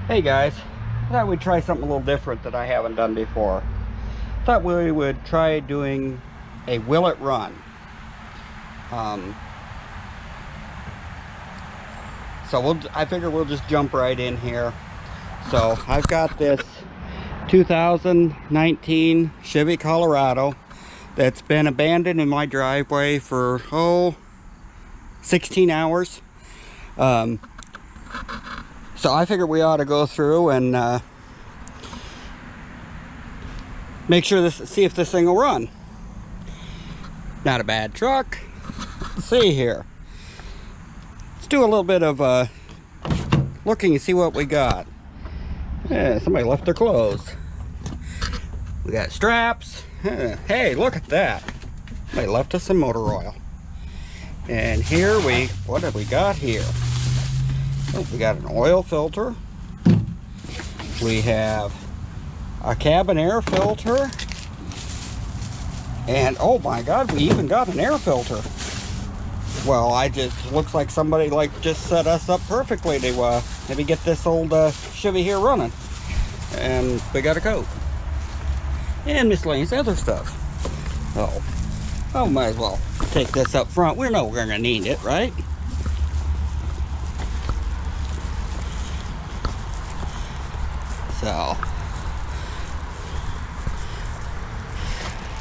Hey guys, I thought we'd try something a little different that I haven't done before. Thought we would try doing a will it run. I figure we'll just jump right in here. So I've got this 2019 Chevy Colorado that's been abandoned in my driveway for 16 hours. So I figured we ought to go through and see if this thing will run. Not a bad truck. Let's see here. Let's do a little bit of looking and see what we got. Yeah, somebody left their clothes. We got straps. Hey, look at that. They left us some motor oil. And here what have we got here? Oh, we got an oil filter. We have a cabin air filter. And oh my God, we even got an air filter. Well, looks like somebody just set us up perfectly to maybe get this old Chevy here running. And we got a coat. And miscellaneous other stuff. Oh, might as well take this up front. We know we're gonna need it, right? So, all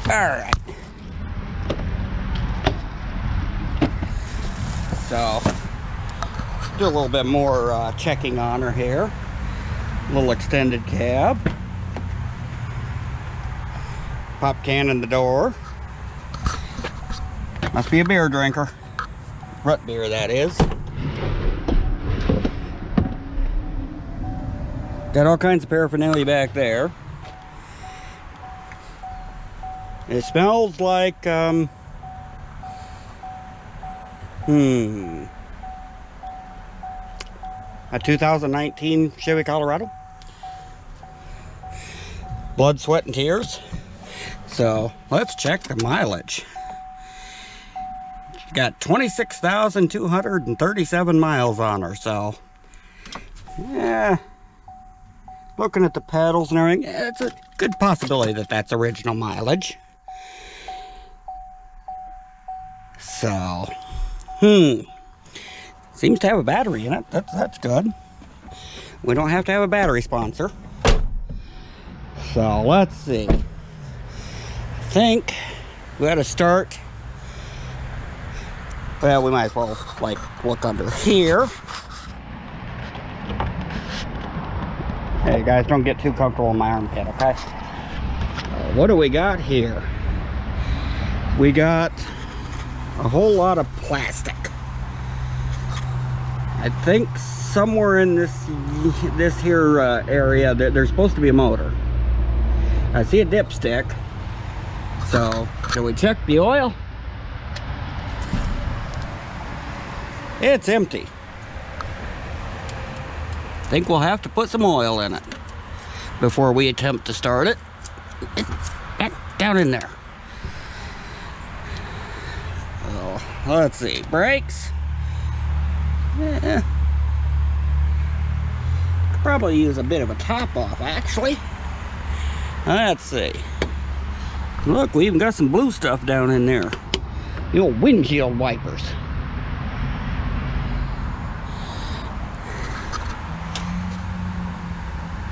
right. So, do a little bit more checking on her here. A little extended cab. Pop can in the door. Must be a beer drinker. Rut beer, that is. Got all kinds of paraphernalia back there. It smells like, a 2019 Chevy Colorado. Blood, sweat, and tears. So, let's check the mileage. Got 26,237 miles on her, so, yeah. Looking at the pedals and everything, it's a good possibility that that's original mileage. So, seems to have a battery in it. That's good. We don't have to have a battery sponsor. So, let's see. I think we got to start. Well, we might as well, look under here. Hey guys, don't get too comfortable in my armpit, okay? What do we got here? We got a whole lot of plastic. I think somewhere in this here area there's supposed to be a motor. I see a dipstick. So, shall we check the oil? It's empty. I think we'll have to put some oil in it before we attempt to start it. Back down in there. Oh, let's see. Brakes. Yeah. Could probably use a bit of a top off, actually. Let's see. Look, we even got some blue stuff down in there. The old windshield wipers.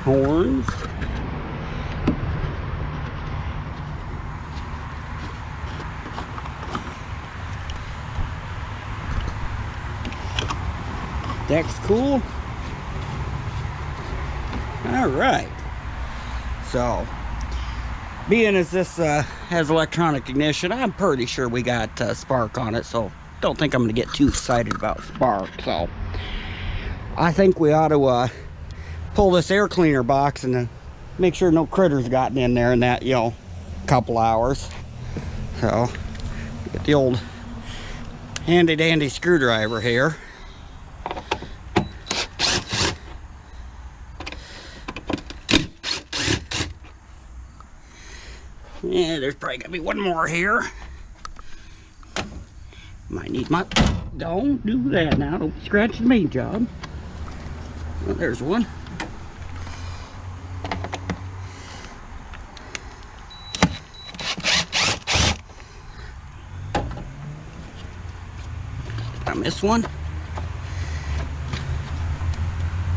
Horns. Deck's cool. All right. So, being as this has electronic ignition, I'm pretty sure we got spark on it, so don't think I'm going to get too excited about spark. So, I think we ought to pull this air cleaner box and make sure no critters gotten in there in that, couple hours. So, get the old handy dandy screwdriver here. Yeah, there's probably gonna be one more here. Might need my... Don't do that now. Don't be scratching me, job. Well, there's one. I miss one?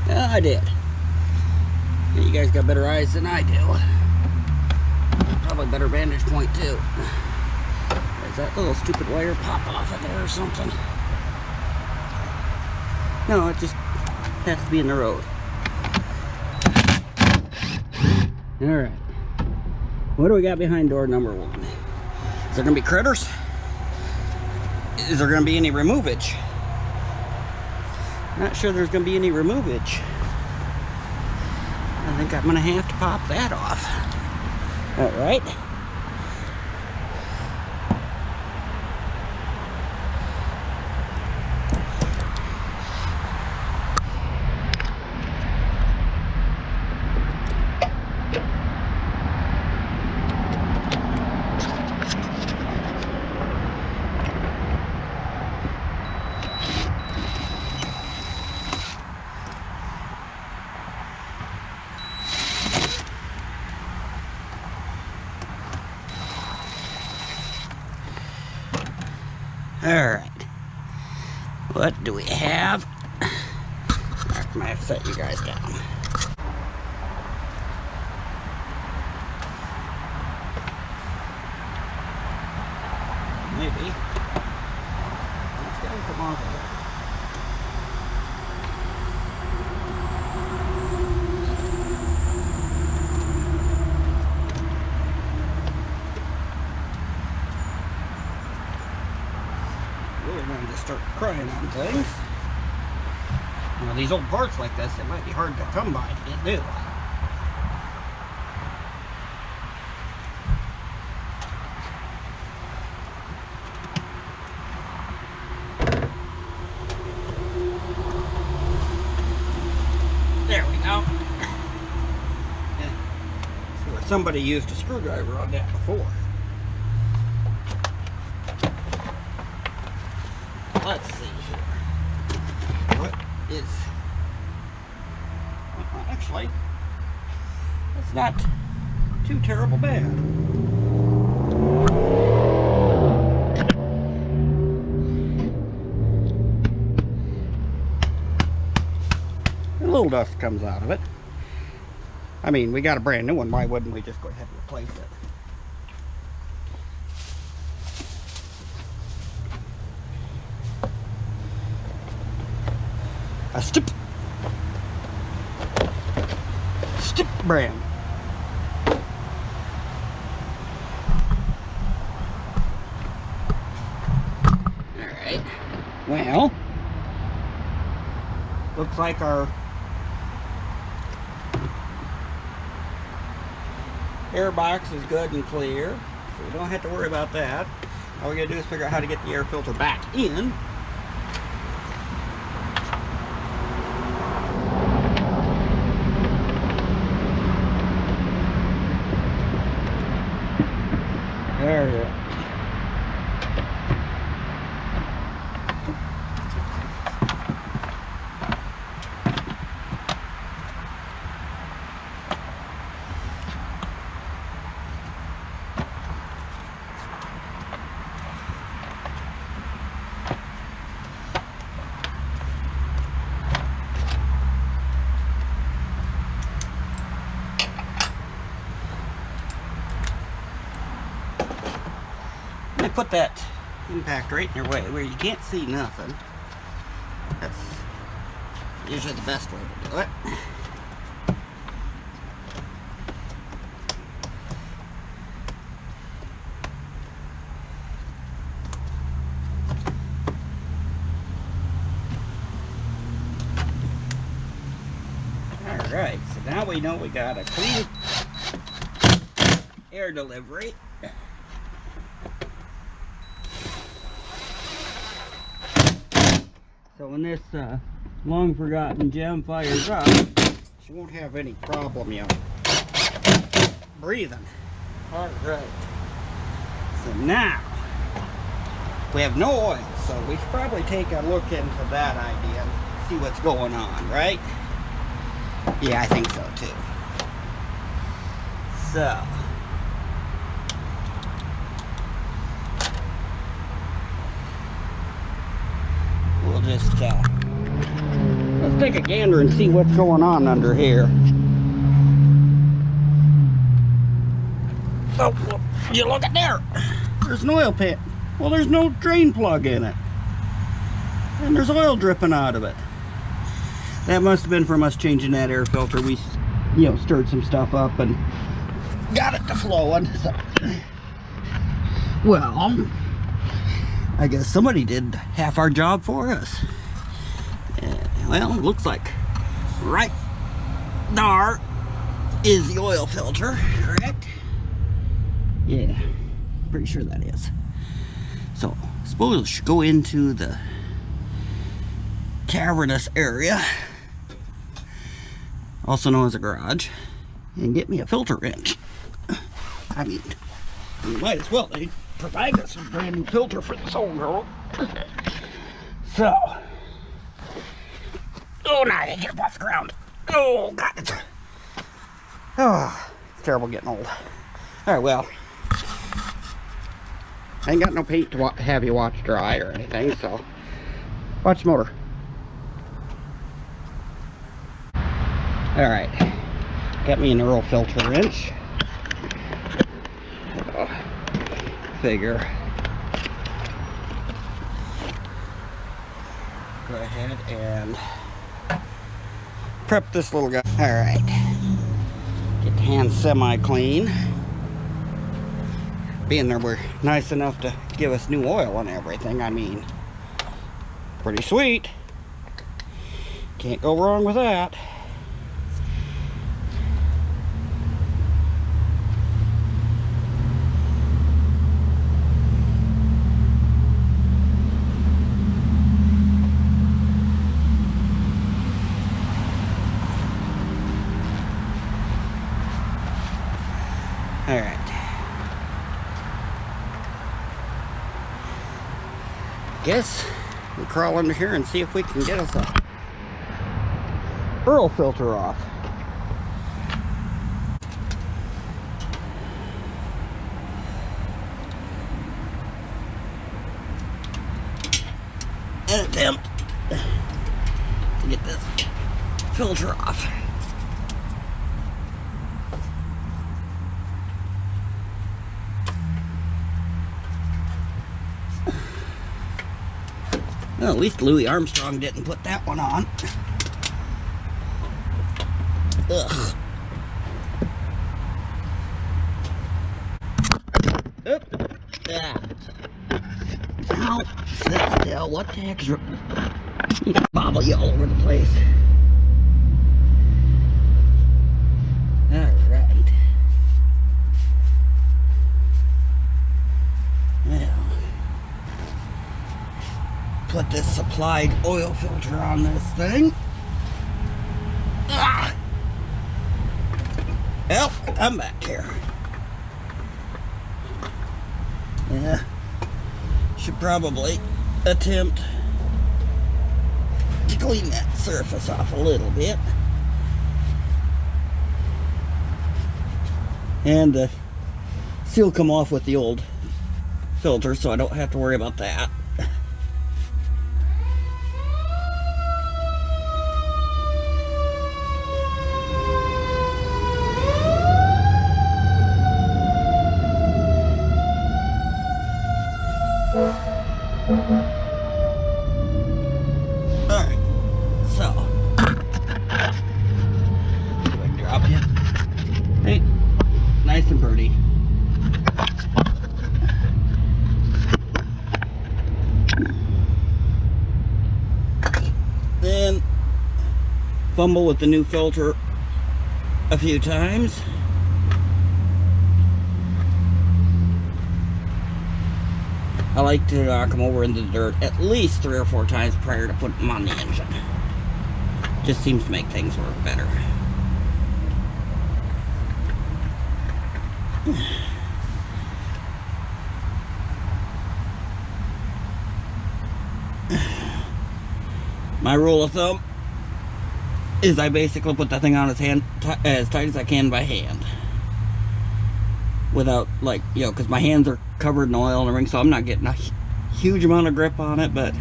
Yeah, I did. Yeah, you guys got better eyes than I do. Probably better vantage point too. Is that little stupid wire pop off of there or something? No, it just has to be in the road. Alright. What do we got behind door number 1? Is there going to be critters? Is there going to be any removage? Not sure there's going to be any removage. I think I'm going to have to pop that off. Alright. Alright. What do we have? I might have to set you guys down. Maybe. Let's get them off of there. Really going to start crying on things. You know, these old parts like this, it might be hard to come by to get new. There we go. Yeah. See where somebody used a screwdriver on that before. Let's see here. What is... Well, actually, that's not too terrible bad. A little dust comes out of it. I mean, we got a brand new one. Why wouldn't we just go ahead and replace it? A stip brand. Alright. Well, looks like our air box is good and clear, so we don't have to worry about that. All we gotta do is figure out how to get the air filter back in. There you go. Put that impact right in your way where you can't see nothing. That's usually the best way to do it. Alright, so now we know we got a clean air delivery. So when this long forgotten gem fires up, she won't have any problem, you know, breathing. Alright. So now, we have no oil, so we should probably take a look into that idea and see what's going on, right? Yeah, I think so too. So, just, let's take a gander and see what's going on under here. Oh, well, you look at there. There's an oil pit. Well, there's no drain plug in it. And there's oil dripping out of it. That must have been from us changing that air filter. We, stirred some stuff up and got it to flowing. So. Well, I guess somebody did half our job for us. Well, it looks like right there is the oil filter, correct? Yeah, pretty sure that is. So, I suppose I should go into the cavernous area, also known as a garage, and get me a filter wrench. I mean, you might as well. They provide us with a brand new filter for this old girl. So, oh, now I get up off the ground. Oh, God. Oh, it's terrible getting old. All right, well, I ain't got no paint to have you watch dry or anything, so watch the motor. All right, got me an Earl filter wrench. Figure. Go ahead and prep this little guy. All right, get the hands semi-clean. Being there, we're nice enough to give us new oil and everything. I mean, pretty sweet. Can't go wrong with that. All right. Guess we'll crawl under here and see if we can get us a Earl filter off. An attempt to get this filter off. Well, at least Louis Armstrong didn't put that one on. Ugh. Oop. Ah. Ow. Sit still. What the heck's... You bobble you all over the place. Alright. Well... Put this supplied oil filter on this thing. Ah! Well, I'm back here. Yeah. Should probably attempt to clean that surface off a little bit. And the seal come off with the old filter, so I don't have to worry about that. Alright, so do I drop you? Hey, nice and pretty. Then fumble with the new filter a few times. I like to knock them over into the dirt at least 3 or 4 times prior to putting them on the engine. Just seems to make things work better. My rule of thumb is I basically put that thing on its hand as tight as I can by hand. Without, like, because my hands are covered in oil and everything, so I'm not getting a huge amount of grip on it, but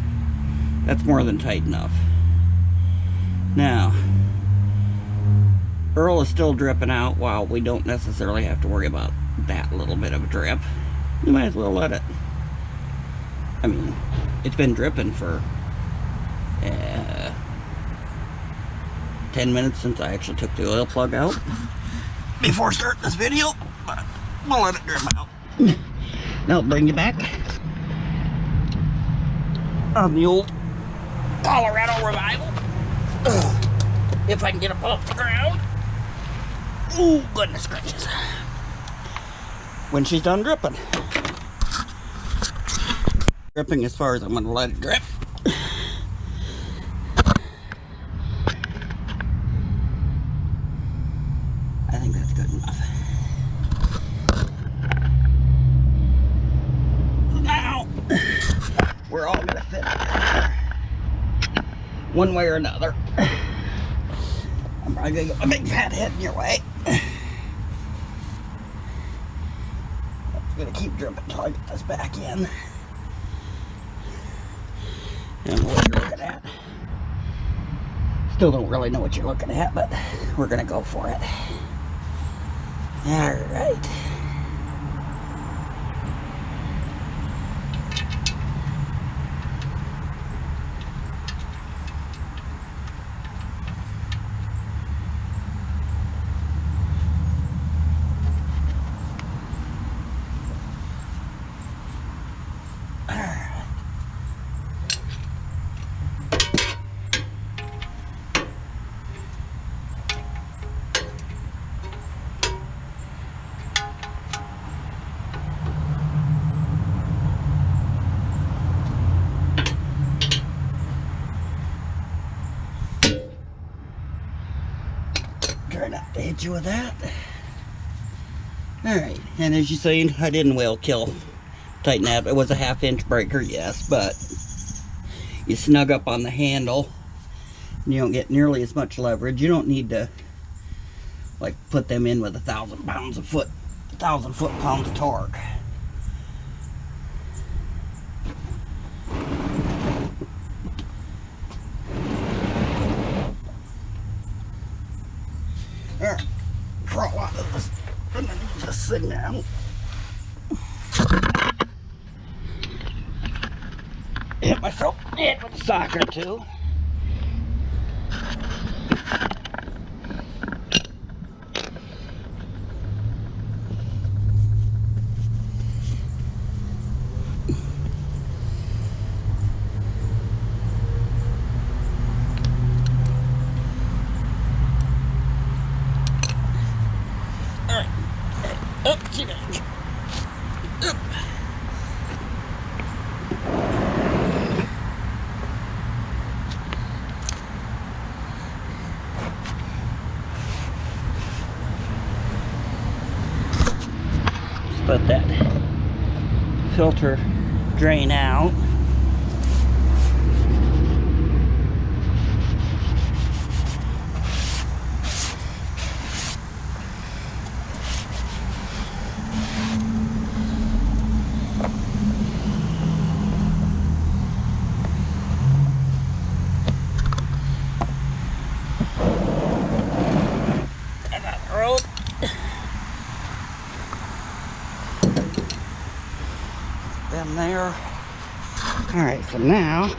That's more than tight enough. Now, Earl is still dripping out while we don't necessarily have to worry about that little bit of a drip. You might as well let it. I mean, it's been dripping for 10 minutes since I actually took the oil plug out before starting this video, but we'll let it drip out. Now I'll bring you back on the old Colorado Revival. If I can get up off the ground. Oh, goodness gracious. When she's done dripping. Dripping as far as I'm going to let it drip. I think that's good enough. Now, we're all going to fit one way or another. I'm probably going to get a big fat head in your way. It's going to keep dripping until I get this back in. I don't know what you're looking at. Still don't really know what you're looking at, but we're going to go for it. All right. Try not to hit you with that. Alright, and as you seen, I didn't whale kill tighten that. It was a 1/2 inch breaker, yes, but you snug up on the handle and you don't get nearly as much leverage. You don't need to like put them in with 1,000 pounds of foot, 1,000 foot-pounds of torque. Alright, crawl out of this, underneath this thing now. Hit myself in with a sock or two. Alright, up she goes. Up. Let that filter drain out. And that road. Them there. Alright, so now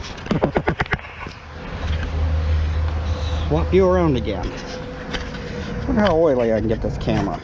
swap you around again. Look how oily I can get this camera.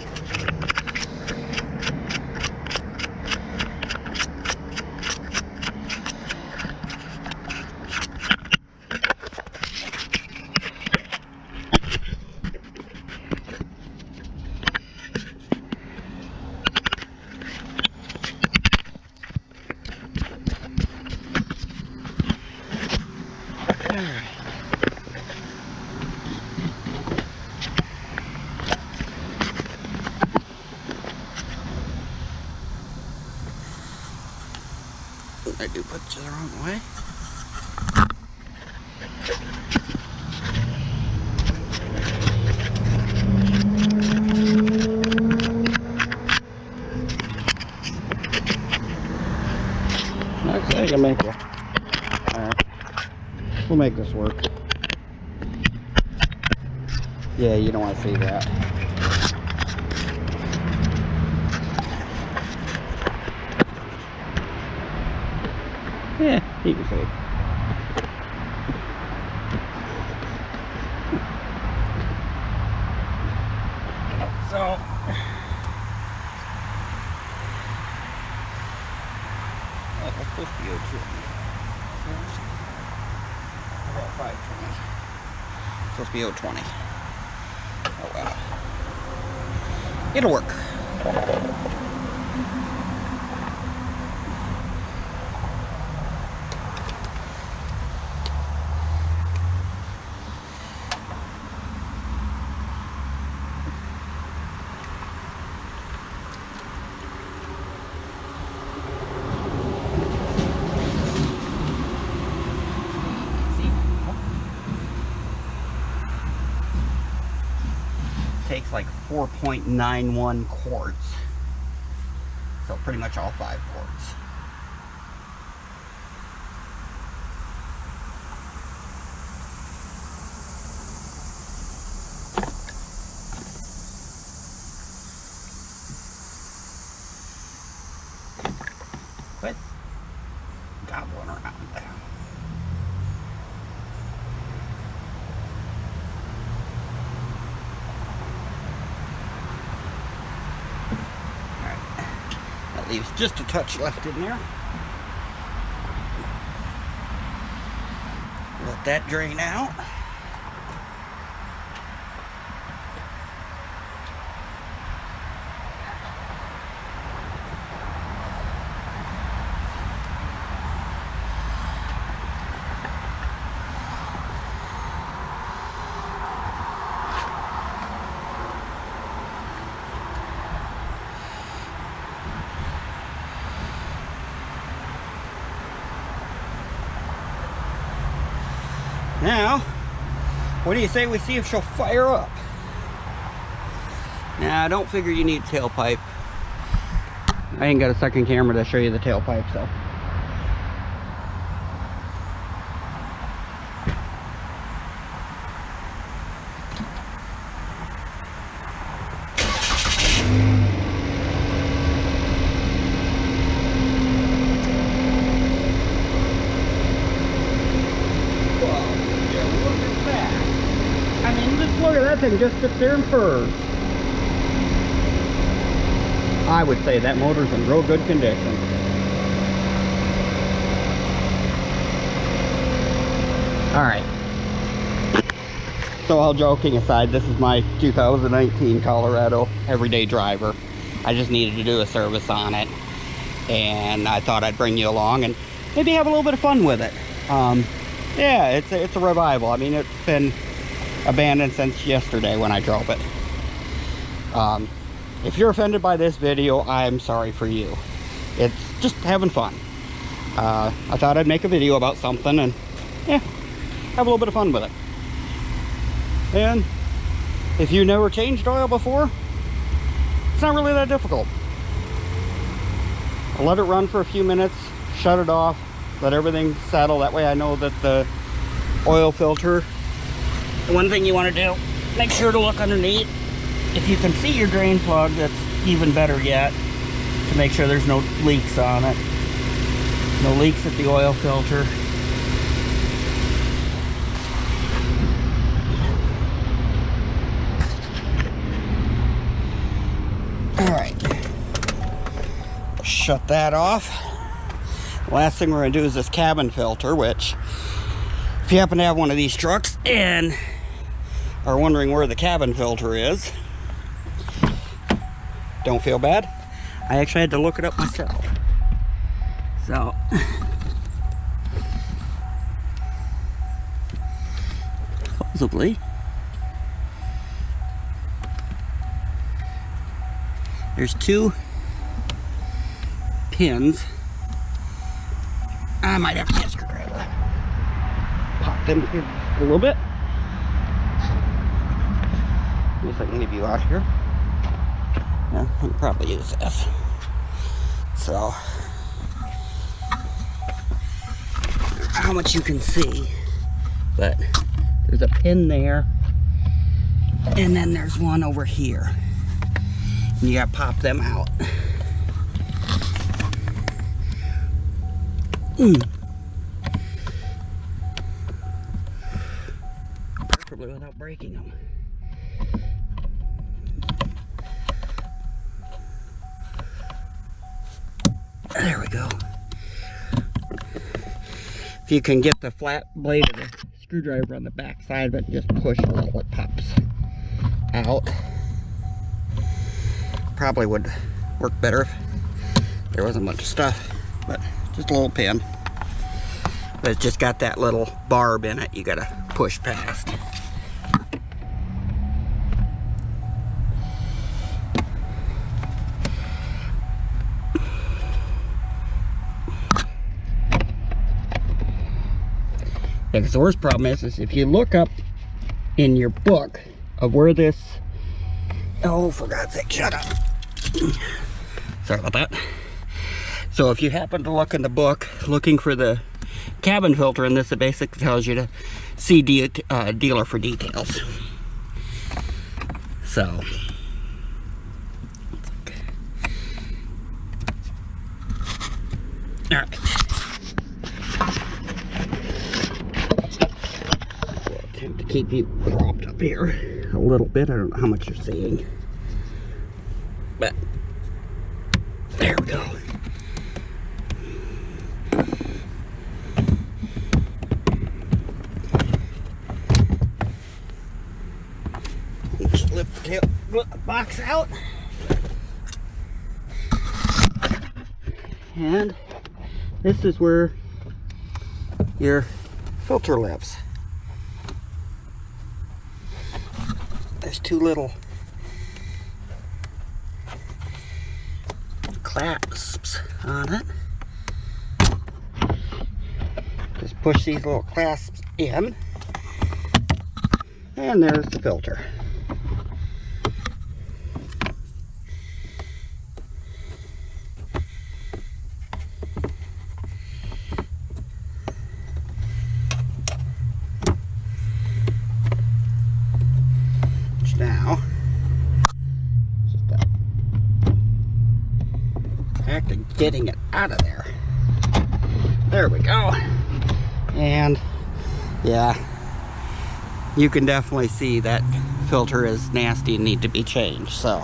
I do put you the wrong way. Okay, I can make it. Alright. We'll make this work. Yeah, you don't want to see that. Yeah, you can see. So, that's supposed to be 02. About 520. It's supposed to be 020. Oh well. It'll work. Takes like 4.91 quarts, so pretty much all 5 quarts. Quit gobbling around there. Leaves just a touch left in there. Let that drain out. Now, what do you say we see if she'll fire up? Now, I don't figure you need tailpipe. I ain't got a second camera to show you the tailpipe, so. Look at that thing, just sits there and purrs. I would say that motor's in real good condition. Alright. So all joking aside, this is my 2019 Colorado everyday driver. I just needed to do a service on it. And I thought I'd bring you along and maybe have a little bit of fun with it. Yeah, it's a revival. I mean, it's been abandoned since yesterday when I drove it. If you're offended by this video, I'm sorry for you. It's just having fun. I thought I'd make a video about something and yeah, have a little bit of fun with it. And if you never changed oil before, it's not really that difficult. I'll let it run for a few minutes, shut it off, let everything settle. That way I know that the oil filter, the one thing you want to do, make sure to look underneath. If you can see your drain plug, that's even better yet, to make sure there's no leaks on it. No leaks at the oil filter. Alright. Shut that off. Last thing we're going to do is this cabin filter, which, if you happen to have one of these trucks and are wondering where the cabin filter is, don't feel bad. I actually had to look it up myself. So, supposedly, there's 2 pins. I might have to get a screwdriver. Pop them here a little bit. I guess I can leave you out here. Yeah, I can probably use this. So, how much you can see, But there's a pin there, and then there's one over here. And you gotta pop them out. Preferably without breaking them. There we go. If you can get the flat blade of the screwdriver on the back side of it, just push until it pops out. Probably would work better if there wasn't much stuff, but just a little pin. But it's just got that little barb in it you gotta push past. Yeah, because the worst problem is if you look up in your book of where this, oh, for God's sake, shut up. Sorry about that. So if you happen to look in the book looking for the cabin filter in this, it basically tells you to see dealer for details. So all right. To keep you propped up here a little bit. I don't know how much you're seeing, but there we go. Just lift the box out, and this is where your filter lives. There's two little clasps on it. Just push these little clasps in, and there's the filter. Now, just act of getting it out of there. There we go. And yeah, you can definitely see that filter is nasty and need to be changed. So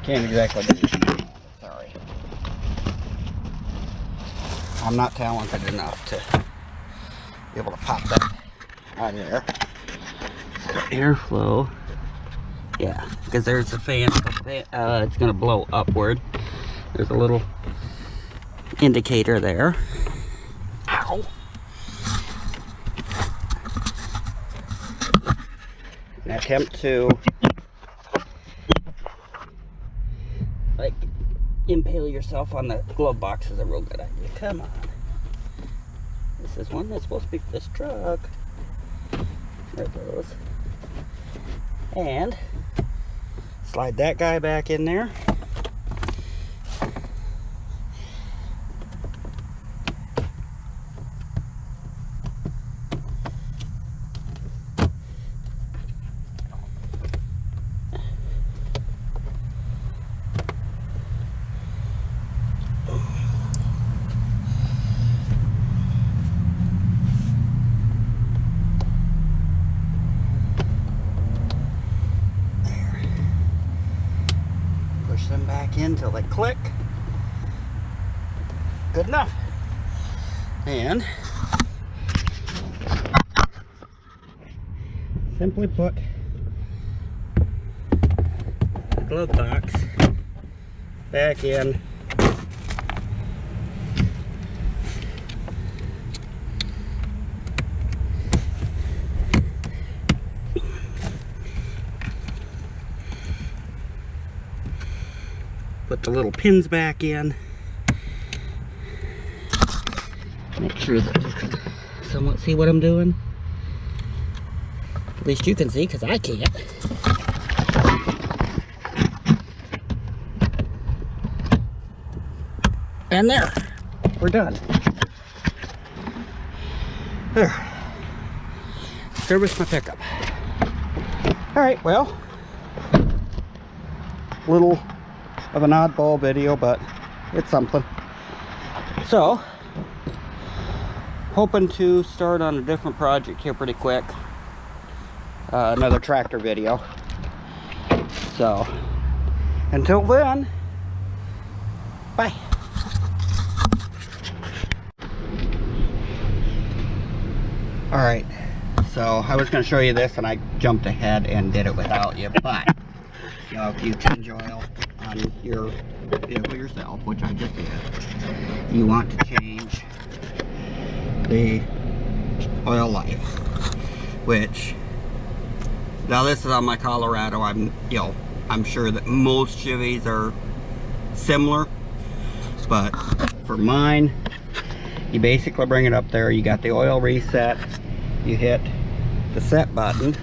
can't exactly do it. Sorry. I'm not talented enough to be able to pop that out of there. Airflow. Yeah, because there's a fan. It's going to blow upward. There's a little indicator there. Ow. An attempt to impale yourself on the glove box is a real good idea. Come on. This is one that's supposed to be for this truck. There it goes. And slide that guy back in there. Them back in until they click. Good enough. And simply put the glove box back in. Put the little pins back in. Make sure that you can somewhat see what I'm doing. At least you can see, because I can't. And there, we're done. There. Service my pickup. Alright, well, little of an oddball video, but it's something. So, hoping to start on a different project here pretty quick. Another tractor video. So, until then, bye. Alright, so I was going to show you this and I jumped ahead and did it without you, but you know, if you change oil on your vehicle yourself, which I just did, you want to change the oil life, which, now this is on my Colorado. I'm sure that most Chevys are similar, but for mine, you basically bring it up there, you got the oil reset, you hit the set button,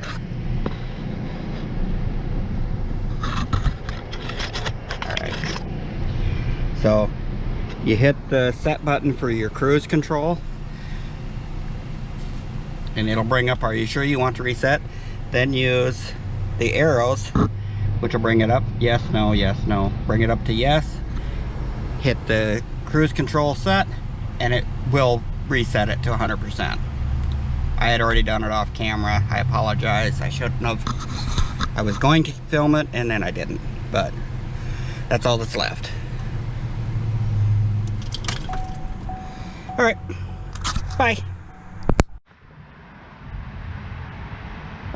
alright, so you hit the set button for your cruise control, and it'll bring up, are you sure you want to reset? Then use the arrows, which will bring it up, yes, no, bring it up to yes, hit the cruise control set, and it will reset it to 100%. I had already done it off camera. I apologize. I shouldn't have. I was going to film it and then I didn't, but that's all that's left. All right, bye.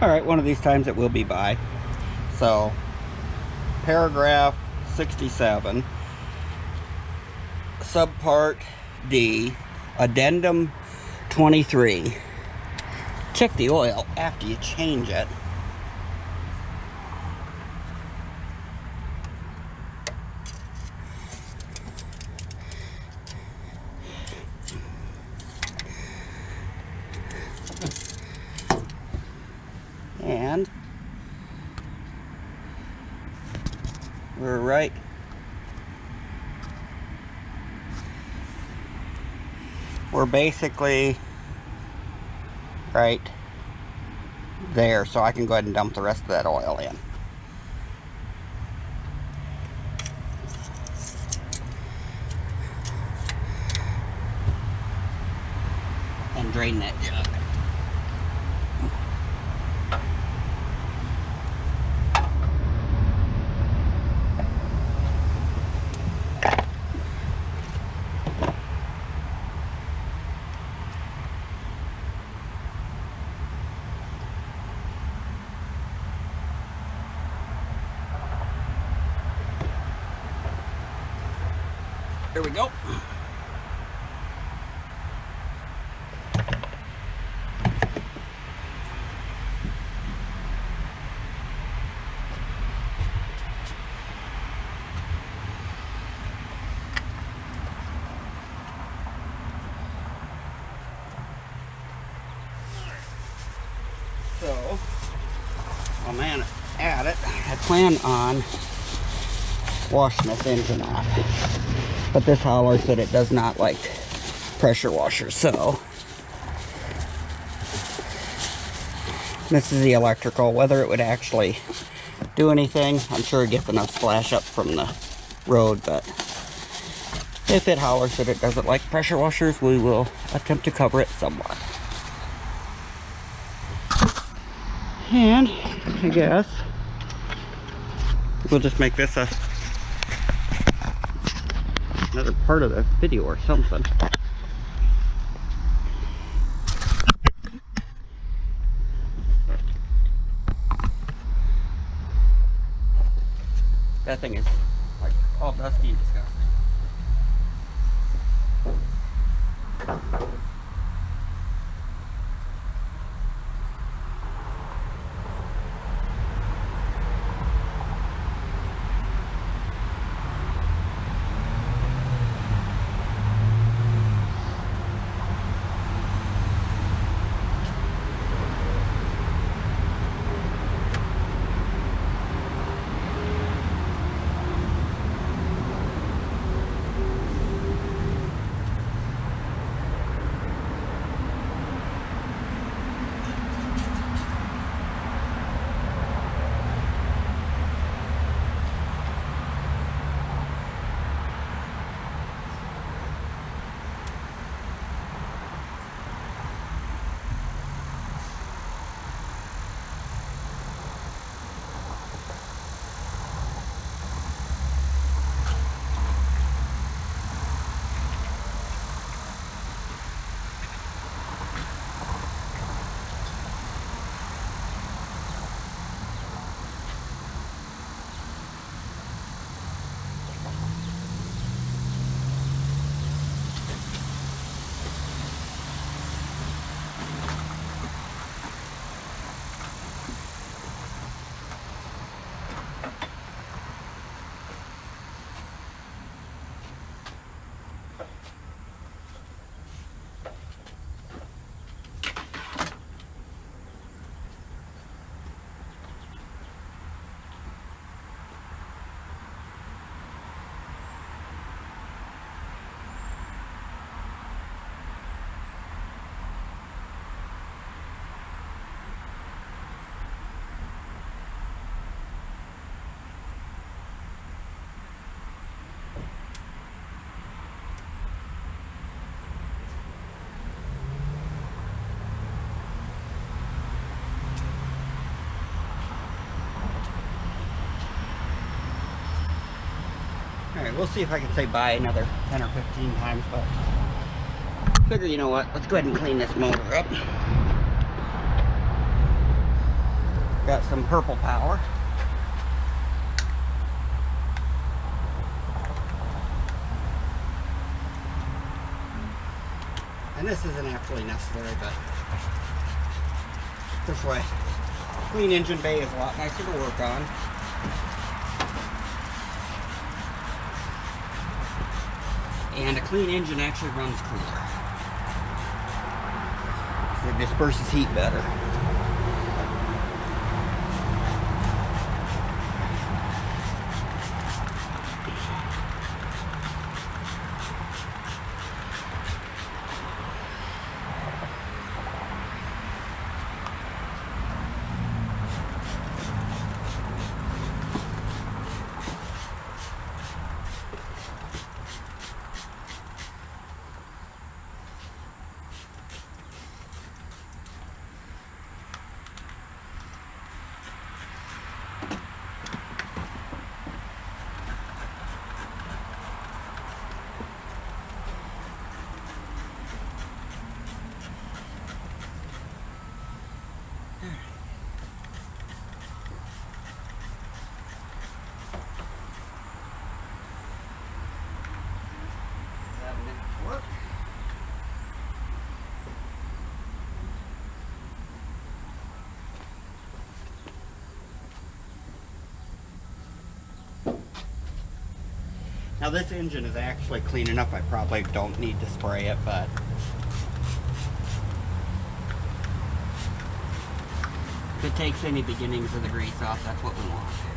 All right, one of these times it will be bye. So, paragraph 67, subpart D, addendum 23. Check the oil after you change it. And we're right we're basically right there, so I can go ahead and dump the rest of that oil in. And drain that jug. There we go. So, while I'm at it, I plan on washing this engine off. But this hollers that it does not like pressure washers, so this is the electrical. Whether it would actually do anything, I'm sure it gets enough splash up from the road, but if it hollers that it doesn't like pressure washers, we will attempt to cover it somewhat. And I guess we'll just make this another part of the video or something. That thing is like all dusty and disgusting. Alright, we'll see if I can say bye another 10 or 15 times, but figure, you know what, let's go ahead and clean this motor up. Got some purple power. And this isn't actually necessary, but this way, clean engine bay is a lot nicer to work on. And a clean engine actually runs cooler. So it disperses heat better. Now this engine is actually clean enough, I probably don't need to spray it, but if it takes any beginnings of the grease off, that's what we want.